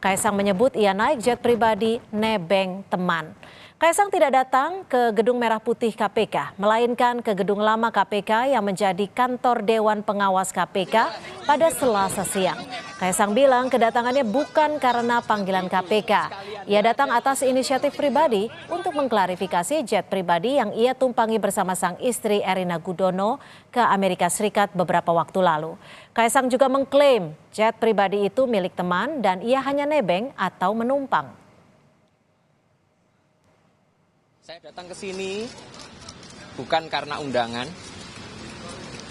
Kaisang menyebut ia naik jet pribadi nebeng teman. Kaisang tidak datang ke Gedung Merah Putih KPK, melainkan ke Gedung Lama KPK yang menjadi kantor Dewan Pengawas KPK pada Selasa siang. Kaisang bilang kedatangannya bukan karena panggilan KPK. Ia datang atas inisiatif pribadi untuk mengklarifikasi jet pribadi yang ia tumpangi bersama sang istri Erina Gudono ke Amerika Serikat beberapa waktu lalu. Kaisang juga mengklaim jet pribadi itu milik teman dan ia hanya nebeng atau menumpang. Saya datang ke sini bukan karena undangan,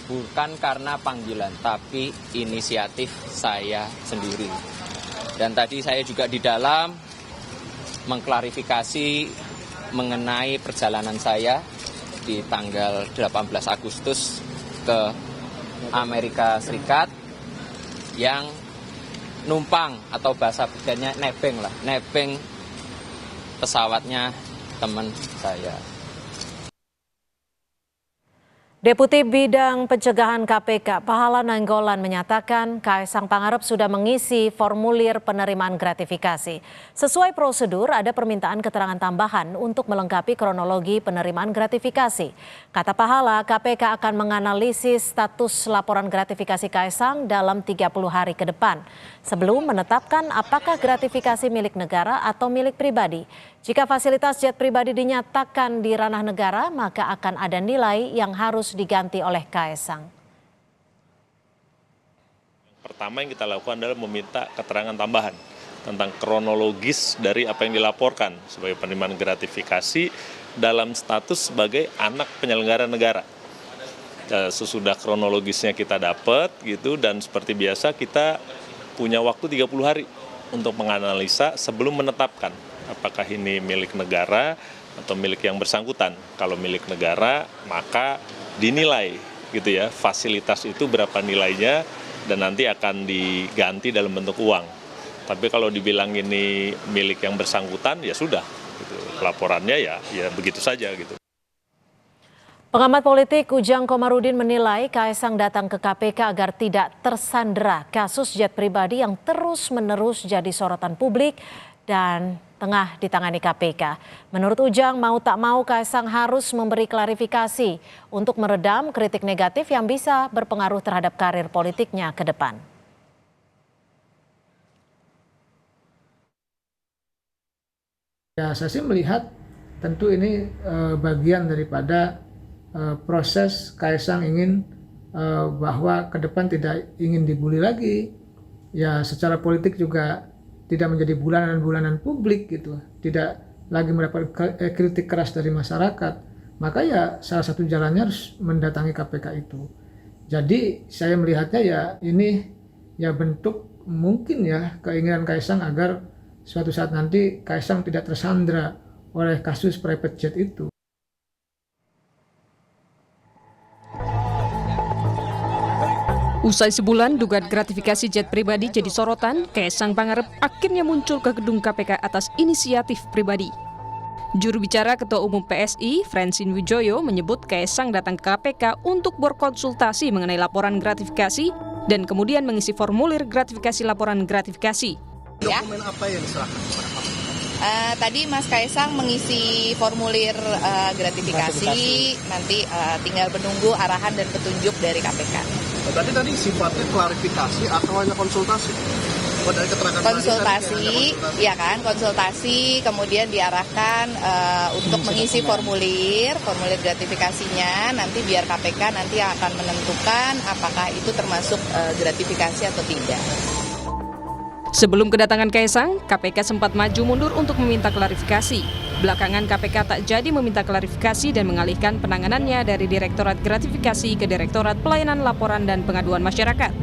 bukan karena panggilan, tapi inisiatif saya sendiri. Dan tadi saya juga di dalam mengklarifikasi mengenai perjalanan saya di tanggal 18 Agustus ke Amerika Serikat yang numpang atau bahasa bedanya nebeng pesawatnya teman saya. Deputi Bidang Pencegahan KPK Pahala Nainggolan menyatakan Kaisang Pangarep sudah mengisi formulir penerimaan gratifikasi. Sesuai prosedur ada permintaan keterangan tambahan untuk melengkapi kronologi penerimaan gratifikasi. Kata Pahala, KPK akan menganalisis status laporan gratifikasi Kaisang dalam 30 hari ke depan sebelum menetapkan apakah gratifikasi milik negara atau milik pribadi. Jika fasilitas jet pribadi dinyatakan di ranah negara, maka akan ada nilai yang harus diganti oleh Kaisang. Pertama yang kita lakukan adalah meminta keterangan tambahan tentang kronologis dari apa yang dilaporkan sebagai penerimaan gratifikasi dalam status sebagai anak penyelenggara negara. Sesudah kronologisnya kita dapat gitu, dan seperti biasa kita punya waktu 30 hari untuk menganalisa sebelum menetapkan apakah ini milik negara atau milik yang bersangkutan. Kalau milik negara maka dinilai gitu ya, fasilitas itu berapa nilainya dan nanti akan diganti dalam bentuk uang. Tapi kalau dibilang ini milik yang bersangkutan ya sudah gitu. Laporannya ya begitu saja gitu. Pengamat politik Ujang Komarudin menilai Kaisang datang ke KPK agar tidak tersandera kasus jet pribadi yang terus-menerus jadi sorotan publik dan tengah ditangani KPK. Menurut Ujang, mau tak mau Kaisang harus memberi klarifikasi untuk meredam kritik negatif yang bisa berpengaruh terhadap karir politiknya ke depan. Ya, saya sih melihat tentu ini bagian daripada proses Kaisang ingin bahwa ke depan tidak ingin dibully lagi. Ya, secara politik juga tidak menjadi bulanan-bulanan publik gitu, tidak lagi mendapat kritik keras dari masyarakat. Maka ya salah satu jalannya harus mendatangi KPK itu. Jadi saya melihatnya ya ini ya bentuk mungkin ya keinginan Kaisang agar suatu saat nanti Kaisang tidak tersandra oleh kasus private jet itu. Usai sebulan dugaan gratifikasi jet pribadi jadi sorotan, Kaisang Pangarep akhirnya muncul ke gedung KPK atas inisiatif pribadi. Juru bicara Ketua Umum PSI, Francine Wijaya, menyebut Kaisang datang ke KPK untuk berkonsultasi mengenai laporan gratifikasi dan kemudian mengisi formulir gratifikasi laporan gratifikasi. Dokumen apa yang diserahkan kepada Pak? Tadi Mas Kaisang mengisi formulir gratifikasi, nanti tinggal menunggu arahan dan petunjuk dari KPK. Berarti tadi sifatnya klarifikasi atau hanya konsultasi? Dari keterangan konsultasi, ya kan, konsultasi, kemudian diarahkan untuk mengisi formulir gratifikasinya, nanti biar KPK nanti akan menentukan apakah itu termasuk gratifikasi atau tidak. Sebelum kedatangan Kaisang, KPK sempat maju mundur untuk meminta klarifikasi. Belakangan KPK tak jadi meminta klarifikasi dan mengalihkan penanganannya dari Direktorat Gratifikasi ke Direktorat Pelayanan Laporan dan Pengaduan Masyarakat.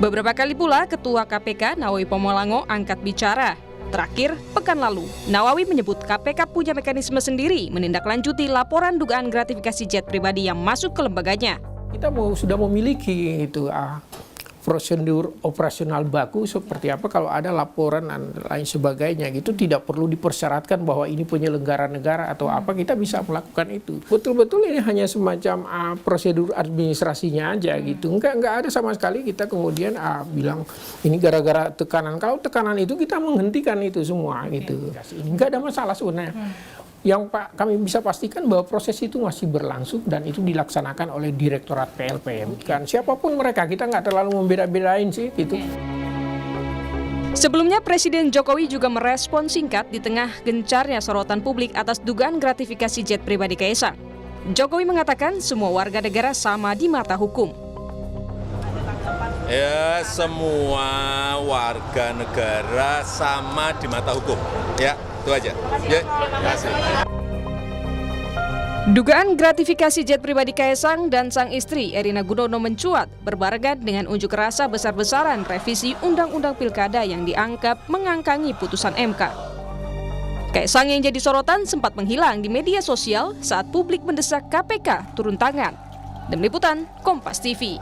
Beberapa kali pula Ketua KPK Nawawi Pomolango angkat bicara. Terakhir, pekan lalu, Nawawi menyebut KPK punya mekanisme sendiri menindaklanjuti laporan dugaan gratifikasi jet pribadi yang masuk ke lembaganya. Kita sudah memiliki itu prosedur operasional baku seperti apa kalau ada laporan dan lain sebagainya gitu, tidak perlu dipersyaratkan bahwa ini penyelenggara negara atau apa, kita bisa melakukan itu. Betul-betul ini hanya semacam prosedur administrasinya aja gitu. Enggak ada sama sekali kita kemudian bilang ini gara-gara tekanan. Kalau tekanan itu kita menghentikan itu semua gitu. Enggak ada masalah sebenarnya. Yang kami bisa pastikan bahwa proses itu masih berlangsung dan itu dilaksanakan oleh Direktorat PLPM. Kan siapapun mereka, kita nggak terlalu membeda-bedain sih gitu. Sebelumnya Presiden Jokowi juga merespon singkat di tengah gencarnya sorotan publik atas dugaan gratifikasi jet pribadi Kaisang. Jokowi mengatakan semua warga negara sama di mata hukum. Ya, semua warga negara sama di mata hukum. Ya, itu aja. Ya, terima kasih. Dugaan gratifikasi jet pribadi Kaisang dan sang istri Erina Gudono mencuat berbarengan dengan unjuk rasa besar-besaran revisi Undang-Undang Pilkada yang dianggap mengangkangi putusan MK. Kaisang yang jadi sorotan sempat menghilang di media sosial saat publik mendesak KPK turun tangan. Tim Liputan, Kompas TV.